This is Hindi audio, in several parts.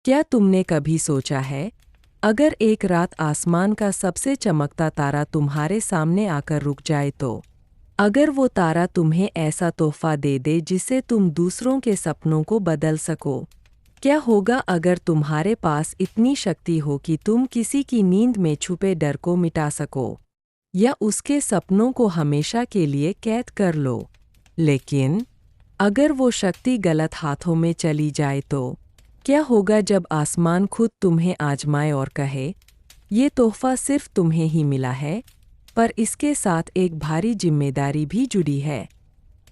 क्या तुमने कभी सोचा है, अगर एक रात आसमान का सबसे चमकता तारा तुम्हारे सामने आकर रुक जाए तो? अगर वो तारा तुम्हें ऐसा तोहफा दे दे जिससे तुम दूसरों के सपनों को बदल सको? क्या होगा अगर तुम्हारे पास इतनी शक्ति हो कि तुम किसी की नींद में छुपे डर को मिटा सको या उसके सपनों को हमेशा के लिए कैद कर लो? लेकिन अगर वो शक्ति गलत हाथों में चली जाए तो? क्या होगा जब आसमान खुद तुम्हें आजमाए और कहे, ये तोहफा सिर्फ तुम्हें ही मिला है, पर इसके साथ एक भारी जिम्मेदारी भी जुड़ी है?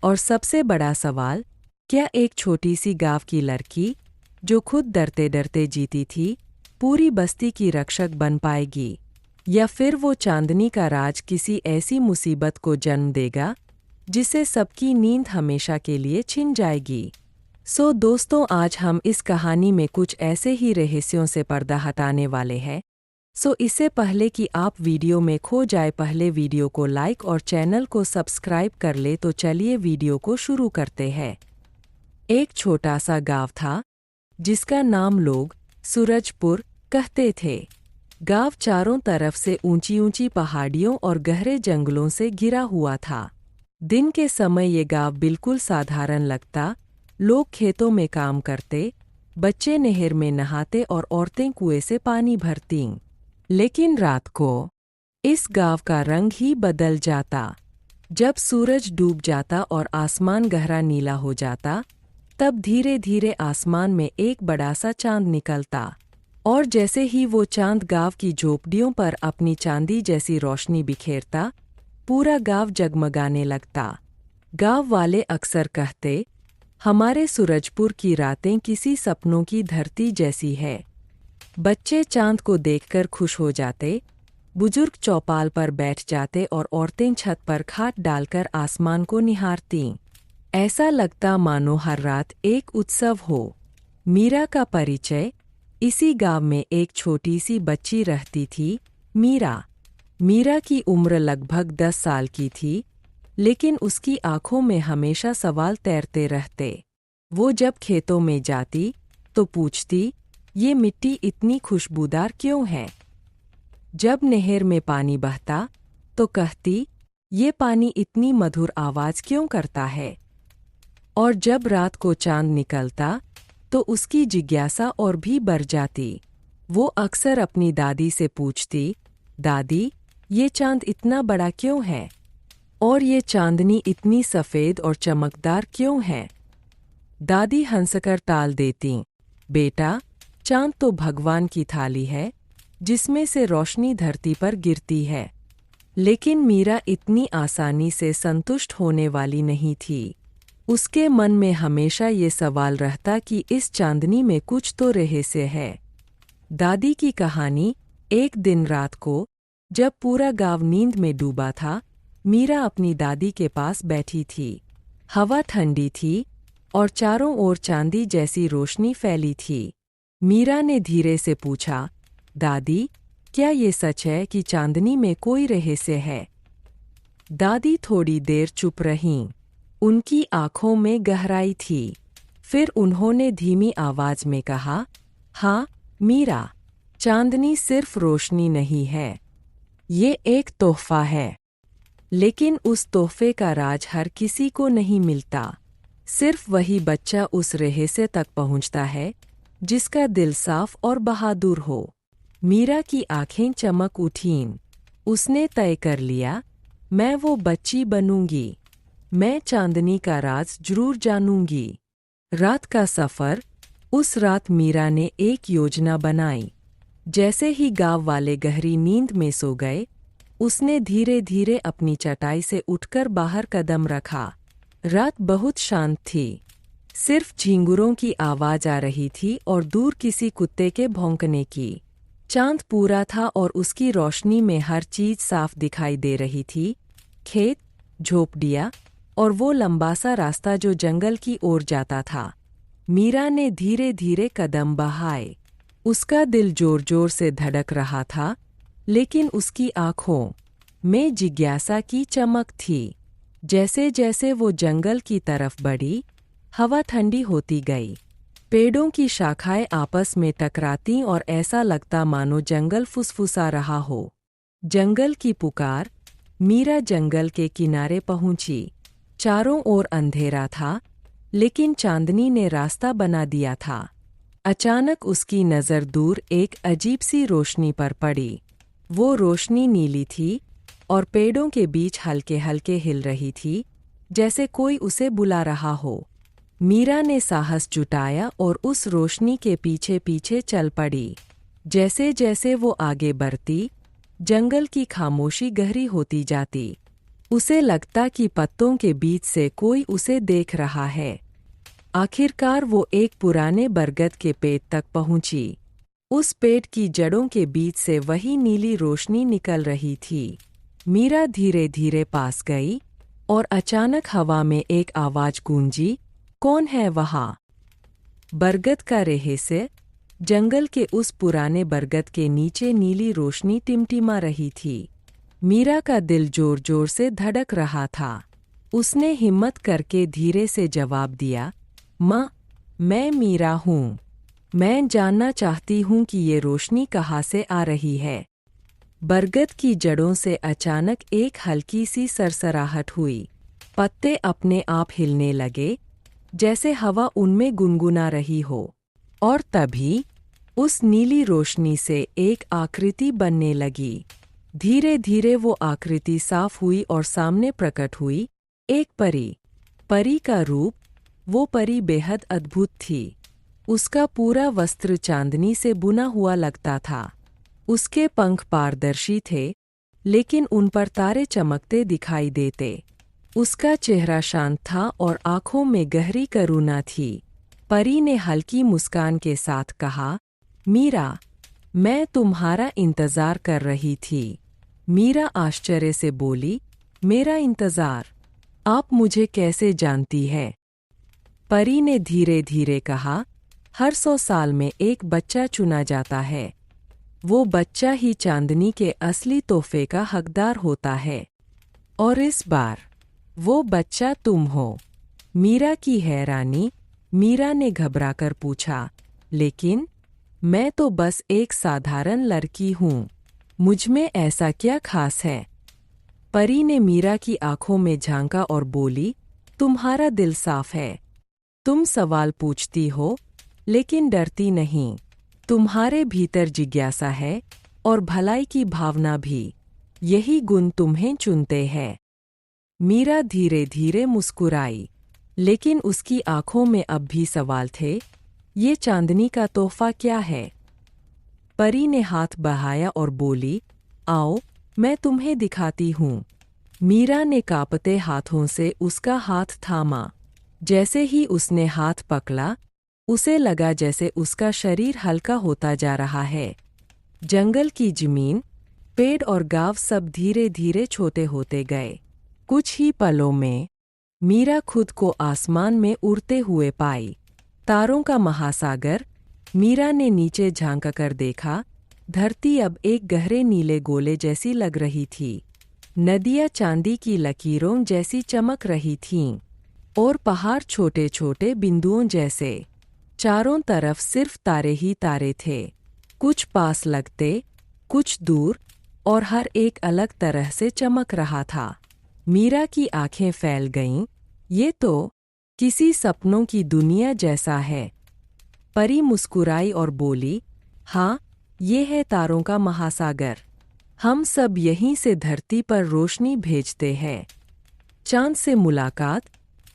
और सबसे बड़ा सवाल, क्या एक छोटी सी गाँव की लड़की जो खुद डरते डरते जीती थी, पूरी बस्ती की रक्षक बन पाएगी? या फिर वो चांदनी का राज किसी ऐसी मुसीबत को जन्म देगा जिससे सबकी नींद हमेशा के लिए छिन जाएगी? दोस्तों, आज हम इस कहानी में कुछ ऐसे ही रहस्यों से पर्दा हटाने वाले हैं। इससे पहले कि आप वीडियो में खो जाए, पहले वीडियो को लाइक और चैनल को सब्सक्राइब कर ले। तो चलिए वीडियो को शुरू करते हैं। एक छोटा सा गांव था जिसका नाम लोग सूरजपुर कहते थे। गांव चारों तरफ से ऊंची ऊंची पहाड़ियों और गहरे जंगलों से घिरा हुआ था। दिन के समय ये गांव बिल्कुल साधारण लगता। लोग खेतों में काम करते, बच्चे नहर में नहाते और औरतें कुएं से पानी भरतीं। लेकिन रात को इस गांव का रंग ही बदल जाता। जब सूरज डूब जाता और आसमान गहरा नीला हो जाता, तब धीरे धीरे आसमान में एक बड़ा सा चांद निकलता। और जैसे ही वो चांद गांव की झोपड़ियों पर अपनी चांदी जैसी रोशनी बिखेरता, पूरा गांव जगमगाने लगता। गांव वाले अक्सर कहते, हमारे सूरजपुर की रातें किसी सपनों की धरती जैसी है। बच्चे चांद को देखकर खुश हो जाते, बुजुर्ग चौपाल पर बैठ जाते और औरतें छत पर खाट डालकर आसमान को निहारतीं। ऐसा लगता मानो हर रात एक उत्सव हो। मीरा का परिचय। इसी गांव में एक छोटी सी बच्ची रहती थी, मीरा। मीरा की उम्र लगभग 10 साल की थी, लेकिन उसकी आंखों में हमेशा सवाल तैरते रहते। वो जब खेतों में जाती तो पूछती, ये मिट्टी इतनी खुशबूदार क्यों है? जब नहर में पानी बहता तो कहती, ये पानी इतनी मधुर आवाज़ क्यों करता है? और जब रात को चांद निकलता तो उसकी जिज्ञासा और भी बढ़ जाती। वो अक्सर अपनी दादी से पूछती, दादी, ये चांद इतना बड़ा क्यों है? और ये चांदनी इतनी सफ़ेद और चमकदार क्यों है? दादी हंसकर टाल देती, बेटा, चांद तो भगवान की थाली है जिसमें से रोशनी धरती पर गिरती है। लेकिन मीरा इतनी आसानी से संतुष्ट होने वाली नहीं थी। उसके मन में हमेशा ये सवाल रहता कि इस चांदनी में कुछ तो रहस्य है। दादी की कहानी। एक दिन रात को जब पूरा गांव नींद में डूबा था, मीरा अपनी दादी के पास बैठी थी। हवा ठंडी थी और चारों ओर चांदी जैसी रोशनी फैली थी। मीरा ने धीरे से पूछा, दादी, क्या ये सच है कि चांदनी में कोई रहस्य है? दादी थोड़ी देर चुप रहीं। उनकी आंखों में गहराई थी। फिर उन्होंने धीमी आवाज में कहा, हाँ मीरा, चांदनी सिर्फ रोशनी नहीं है, ये एक तोहफा है। लेकिन उस तोहफे का राज हर किसी को नहीं मिलता। सिर्फ वही बच्चा उस रहस्य तक पहुंचता है जिसका दिल साफ और बहादुर हो। मीरा की आंखें चमक उठीं। उसने तय कर लिया, मैं वो बच्ची बनूंगी। मैं चांदनी का राज जरूर जानूंगी। रात का सफ़र। उस रात मीरा ने एक योजना बनाई। जैसे ही गांव वाले गहरी नींद में सो गए, उसने धीरे धीरे अपनी चटाई से उठकर बाहर कदम रखा। रात बहुत शांत थी। सिर्फ झींगुरों की आवाज़ आ रही थी और दूर किसी कुत्ते के भौंकने की। चांद पूरा था और उसकी रोशनी में हर चीज़ साफ दिखाई दे रही थी। खेत, झोपड़ियाँ और वो लंबा सा रास्ता जो जंगल की ओर जाता था। मीरा ने धीरे धीरे कदम बढ़ाए। उसका दिल जोर जोर से धड़क रहा था, लेकिन उसकी आंखों में जिज्ञासा की चमक थी। जैसे जैसे वो जंगल की तरफ बढ़ी, हवा ठंडी होती गई, पेड़ों की शाखाएं आपस में टकराती और ऐसा लगता मानो जंगल फुसफुसा रहा हो। जंगल की पुकार। मीरा जंगल के किनारे पहुंची। चारों ओर अंधेरा था, लेकिन चांदनी ने रास्ता बना दिया था। अचानक उसकी नज़र दूर एक अजीब सी रोशनी पर पड़ी। वो रोशनी नीली थी और पेड़ों के बीच हल्के हल्के हिल रही थी, जैसे कोई उसे बुला रहा हो। मीरा ने साहस जुटाया और उस रोशनी के पीछे पीछे चल पड़ी। जैसे जैसे वो आगे बढ़ती, जंगल की खामोशी गहरी होती जाती। उसे लगता कि पत्तों के बीच से कोई उसे देख रहा है। आखिरकार वो एक पुराने बरगद के पेड़ तक पहुंची। उस पेड़ की जड़ों के बीच से वही नीली रोशनी निकल रही थी। मीरा धीरे धीरे पास गई और अचानक हवा में एक आवाज़ गूंजी, कौन है वहाँ? बरगद का रहस्य। जंगल के उस पुराने बरगद के नीचे नीली रोशनी टिमटिमा रही थी। मीरा का दिल जोर जोर से धड़क रहा था। उसने हिम्मत करके धीरे से जवाब दिया, माँ, मैं मीरा हूँ। मैं जानना चाहती हूँ कि ये रोशनी कहाँ से आ रही है। बरगद की जड़ों से अचानक एक हल्की सी सरसराहट हुई। पत्ते अपने आप हिलने लगे, जैसे हवा उनमें गुनगुना रही हो। और तभी उस नीली रोशनी से एक आकृति बनने लगी। धीरे धीरे वो आकृति साफ हुई और सामने प्रकट हुई एक परी। परी का रूप। वो परी बेहद अद्भुत थी। उसका पूरा वस्त्र चांदनी से बुना हुआ लगता था। उसके पंख पारदर्शी थे, लेकिन उन पर तारे चमकते दिखाई देते। उसका चेहरा शांत था और आँखों में गहरी करुणा थी। परी ने हल्की मुस्कान के साथ कहा, मीरा, मैं तुम्हारा इंतज़ार कर रही थी। मीरा आश्चर्य से बोली, मेरा इंतज़ार? आप मुझे कैसे जानती है? परी ने धीरे धीरे कहा, हर 100 साल में एक बच्चा चुना जाता है। वो बच्चा ही चांदनी के असली तोहफे का हकदार होता है। और इस बार वो बच्चा तुम हो। मीरा की हैरानी। मीरा ने घबराकर पूछा, लेकिन मैं तो बस एक साधारण लड़की हूँ। मुझमें ऐसा क्या खास है? परी ने मीरा की आंखों में झांका और बोली, तुम्हारा दिल साफ है। तुम सवाल पूछती हो, लेकिन डरती नहीं। तुम्हारे भीतर जिज्ञासा है और भलाई की भावना भी। यही गुण तुम्हें चुनते हैं। मीरा धीरे धीरे मुस्कुराई, लेकिन उसकी आंखों में अब भी सवाल थे। ये चांदनी का तोहफा क्या है? परी ने हाथ बढ़ाया और बोली, आओ, मैं तुम्हें दिखाती हूँ। मीरा ने कांपते हाथों से उसका हाथ थामा। जैसे ही उसने हाथ पकड़ा, उसे लगा जैसे उसका शरीर हल्का होता जा रहा है। जंगल की जमीन, पेड़ और गांव सब धीरे धीरे छोटे होते गए। कुछ ही पलों में मीरा खुद को आसमान में उड़ते हुए पाई। तारों का महासागर। मीरा ने नीचे झांक कर देखा। धरती अब एक गहरे नीले गोले जैसी लग रही थी। नदियाँ चांदी की लकीरों जैसी चमक रही थीं, और पहाड़ छोटे छोटे बिंदुओं जैसे। चारों तरफ सिर्फ तारे ही तारे थे, कुछ पास लगते, कुछ दूर, और हर एक अलग तरह से चमक रहा था। मीरा की आंखें फैल गईं। ये तो किसी सपनों की दुनिया जैसा है। परी मुस्कुराई और बोली, हाँ, ये है तारों का महासागर। हम सब यहीं से धरती पर रोशनी भेजते हैं। चांद से मुलाकात।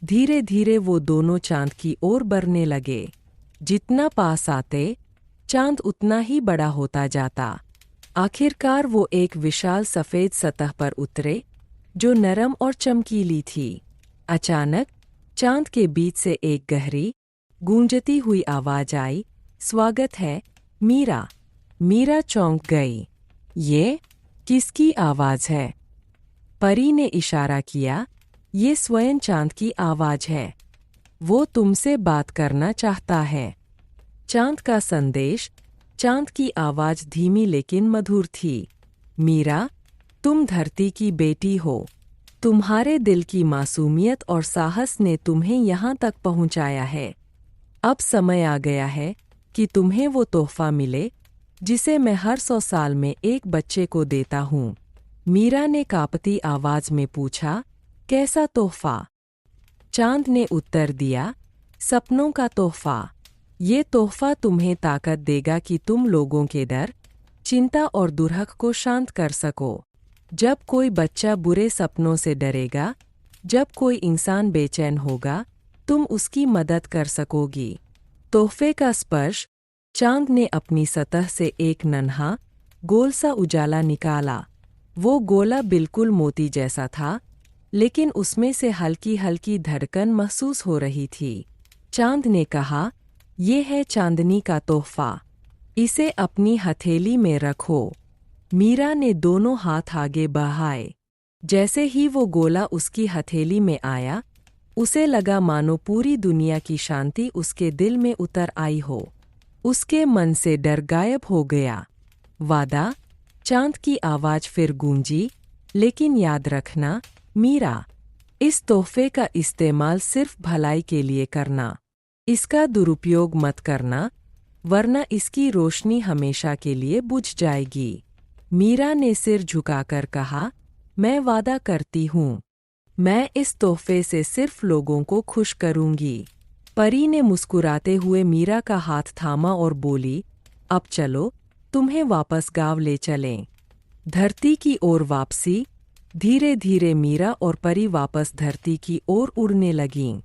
धीरे धीरे वो दोनों चांद की ओर बढ़ने लगे। जितना पास आते, चांद उतना ही बड़ा होता जाता। आखिरकार वो एक विशाल सफ़ेद सतह पर उतरे, जो नरम और चमकीली थी। अचानक चांद के बीच से एक गहरी, गूंजती हुई आवाज़ आई, स्वागत है, मीरा। मीरा चौंक गई। ये किसकी आवाज़ है? परी ने इशारा किया, ये स्वयं चांद की आवाज़ है। वो तुमसे बात करना चाहता है। चांद का संदेश। चांद की आवाज़ धीमी लेकिन मधुर थी। मीरा, तुम धरती की बेटी हो। तुम्हारे दिल की मासूमियत और साहस ने तुम्हें यहाँ तक पहुँचाया है। अब समय आ गया है कि तुम्हें वो तोहफा मिले जिसे मैं हर 100 साल में एक बच्चे को देता हूँ। मीरा ने कांपती आवाज में पूछा, कैसा तोहफा? चांद ने उत्तर दिया, सपनों का तोहफा। ये तोहफा तुम्हें ताकत देगा कि तुम लोगों के डर, चिंता और दुर्हक को शांत कर सको। जब कोई बच्चा बुरे सपनों से डरेगा, जब कोई इंसान बेचैन होगा, तुम उसकी मदद कर सकोगी। तोहफे का स्पर्श। चांद ने अपनी सतह से एक नन्हा, गोल सा उजाला निकाला। वो गोला बिल्कुल मोती जैसा था, लेकिन उसमें से हल्की हल्की धड़कन महसूस हो रही थी। चांद ने कहा, ये है चांदनी का तोहफा। इसे अपनी हथेली में रखो। मीरा ने दोनों हाथ आगे बढ़ाए। जैसे ही वो गोला उसकी हथेली में आया, उसे लगा मानो पूरी दुनिया की शांति उसके दिल में उतर आई हो। उसके मन से डर गायब हो गया। वादा। चांद की आवाज फिर गूंजी, लेकिन याद रखना मीरा, इस तोहफे का इस्तेमाल सिर्फ भलाई के लिए करना। इसका दुरुपयोग मत करना, वरना इसकी रोशनी हमेशा के लिए बुझ जाएगी। मीरा ने सिर झुकाकर कहा, मैं वादा करती हूँ। मैं इस तोहफे से सिर्फ लोगों को खुश करूंगी। परी ने मुस्कुराते हुए मीरा का हाथ थामा और बोली, अब चलो, तुम्हें वापस गाँव ले चलें। धरती की ओर वापसी। धीरे धीरे मीरा और परी वापस धरती की ओर उड़ने लगीं।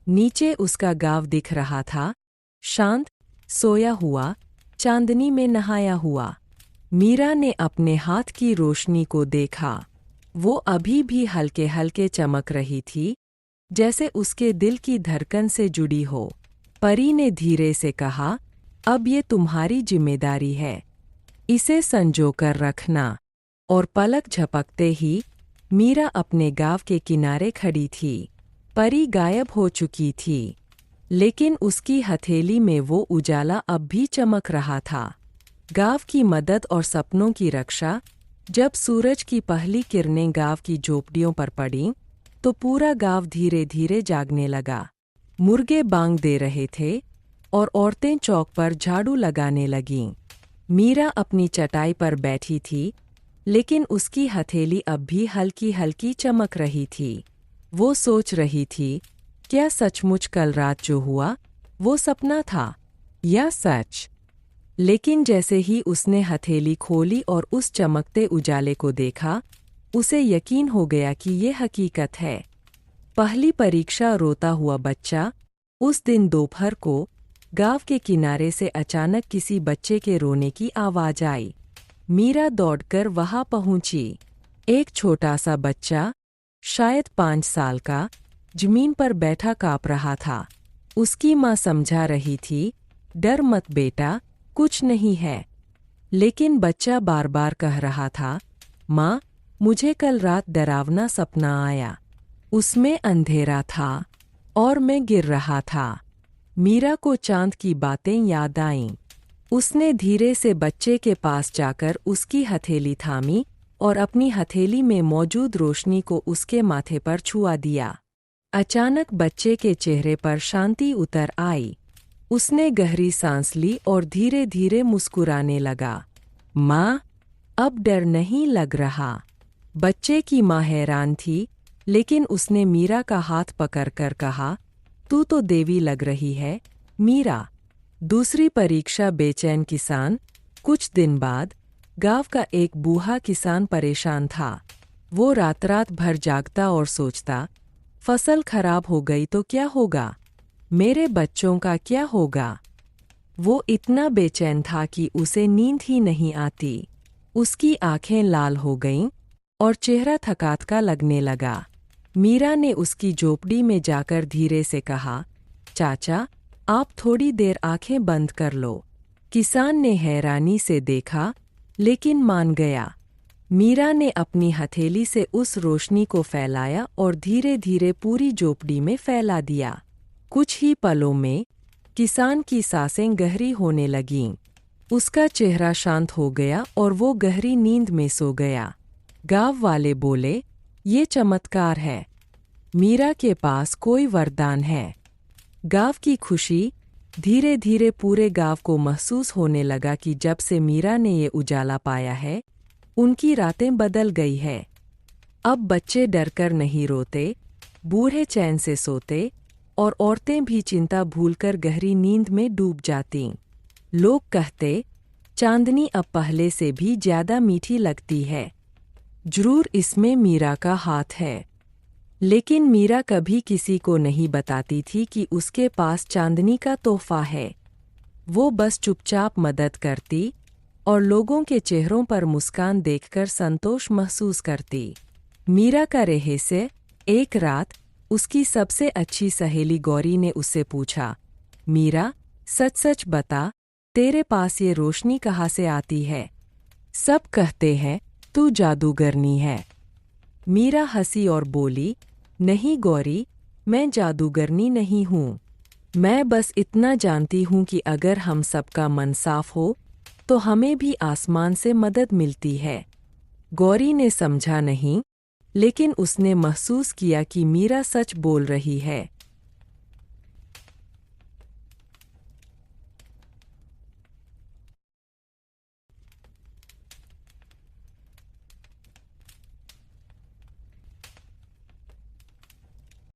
नीचे उसका गाँव दिख रहा था, शांत, सोया हुआ, चांदनी में नहाया हुआ। मीरा ने अपने हाथ की रोशनी को देखा। वो अभी भी हल्के हल्के चमक रही थी, जैसे उसके दिल की धड़कन से जुड़ी हो। परी ने धीरे से कहा, अब ये तुम्हारी जिम्मेदारी है। इसे संजोकर रखना। और पलक झपकते ही मीरा अपने गाँव के किनारे खड़ी थी। परी गायब हो चुकी थी, लेकिन उसकी हथेली में वो उजाला अब भी चमक रहा था। गाँव की मदद और सपनों की रक्षा। जब सूरज की पहली किरणें गाँव की झोपड़ियों पर पड़ीं, तो पूरा गाँव धीरे धीरे जागने लगा। मुर्गे बांग दे रहे थे और औरतें चौक पर झाड़ू लगाने लगीं। मीरा अपनी चटाई पर बैठी थी, लेकिन उसकी हथेली अब भी हल्की हल्की चमक रही थी। वो सोच रही थी, क्या सचमुच कल रात जो हुआ वो सपना था या सच? लेकिन जैसे ही उसने हथेली खोली और उस चमकते उजाले को देखा, उसे यकीन हो गया कि ये हकीकत है। पहली परीक्षा। रोता हुआ बच्चा। उस दिन दोपहर को गाँव के किनारे से अचानक किसी बच्चे के रोने की आवाज़ आई। मीरा दौड़कर वहां पहुंची। एक छोटा सा बच्चा, शायद 5 साल का, जमीन पर बैठा काँप रहा था। उसकी माँ समझा रही थी, डर मत बेटा, कुछ नहीं है। लेकिन बच्चा बार बार कह रहा था, माँ, मुझे कल रात डरावना सपना आया। उसमें अंधेरा था और मैं गिर रहा था। मीरा को चांद की बातें याद आईं। उसने धीरे से बच्चे के पास जाकर उसकी हथेली थामी और अपनी हथेली में मौजूद रोशनी को उसके माथे पर छुआ दिया। अचानक बच्चे के चेहरे पर शांति उतर आई। उसने गहरी सांस ली और धीरे धीरे मुस्कुराने लगा। माँ, अब डर नहीं लग रहा। बच्चे की माँ हैरान थी, लेकिन उसने मीरा का हाथ पकड़कर कहा, तू तो देवी लग रही है मीरा। दूसरी परीक्षा। बेचैन किसान। कुछ दिन बाद गांव का एक बूढ़ा किसान परेशान था। वो रात रात भर जागता और सोचता, फसल खराब हो गई तो क्या होगा, मेरे बच्चों का क्या होगा। वो इतना बेचैन था कि उसे नींद ही नहीं आती। उसकी आंखें लाल हो गईं और चेहरा थकात का लगने लगा। मीरा ने उसकी झोपड़ी में जाकर धीरे से कहा, चाचा, आप थोड़ी देर आंखें बंद कर लो। किसान ने हैरानी से देखा, लेकिन मान गया। मीरा ने अपनी हथेली से उस रोशनी को फैलाया और धीरे धीरे पूरी झोपड़ी में फैला दिया। कुछ ही पलों में किसान की सांसें गहरी होने लगीं। उसका चेहरा शांत हो गया और वो गहरी नींद में सो गया। गाँव वाले बोले, ये चमत्कार है। मीरा के पास कोई वरदान है। गाँव की खुशी। धीरे धीरे पूरे गांव को महसूस होने लगा कि जब से मीरा ने ये उजाला पाया है, उनकी रातें बदल गई है। अब बच्चे डरकर नहीं रोते, बूढ़े चैन से सोते और औरतें भी चिंता भूलकर गहरी नींद में डूब जातीं। लोग कहते, चांदनी अब पहले से भी ज्यादा मीठी लगती है। जरूर इसमें मीरा का हाथ है। लेकिन मीरा कभी किसी को नहीं बताती थी कि उसके पास चांदनी का तोहफा है। वो बस चुपचाप मदद करती और लोगों के चेहरों पर मुस्कान देखकर संतोष महसूस करती। मीरा का रहस्य। एक रात उसकी सबसे अच्छी सहेली गौरी ने उससे पूछा, मीरा, सच सच बता, तेरे पास ये रोशनी कहाँ से आती है? सब कहते हैं तू जादूगरनी है। मीरा हंसी और बोली, नहीं गौरी, मैं जादूगरनी नहीं हूँ। मैं बस इतना जानती हूँ कि अगर हम सबका मन साफ हो तो हमें भी आसमान से मदद मिलती है। गौरी ने समझा नहीं, लेकिन उसने महसूस किया कि मीरा सच बोल रही है।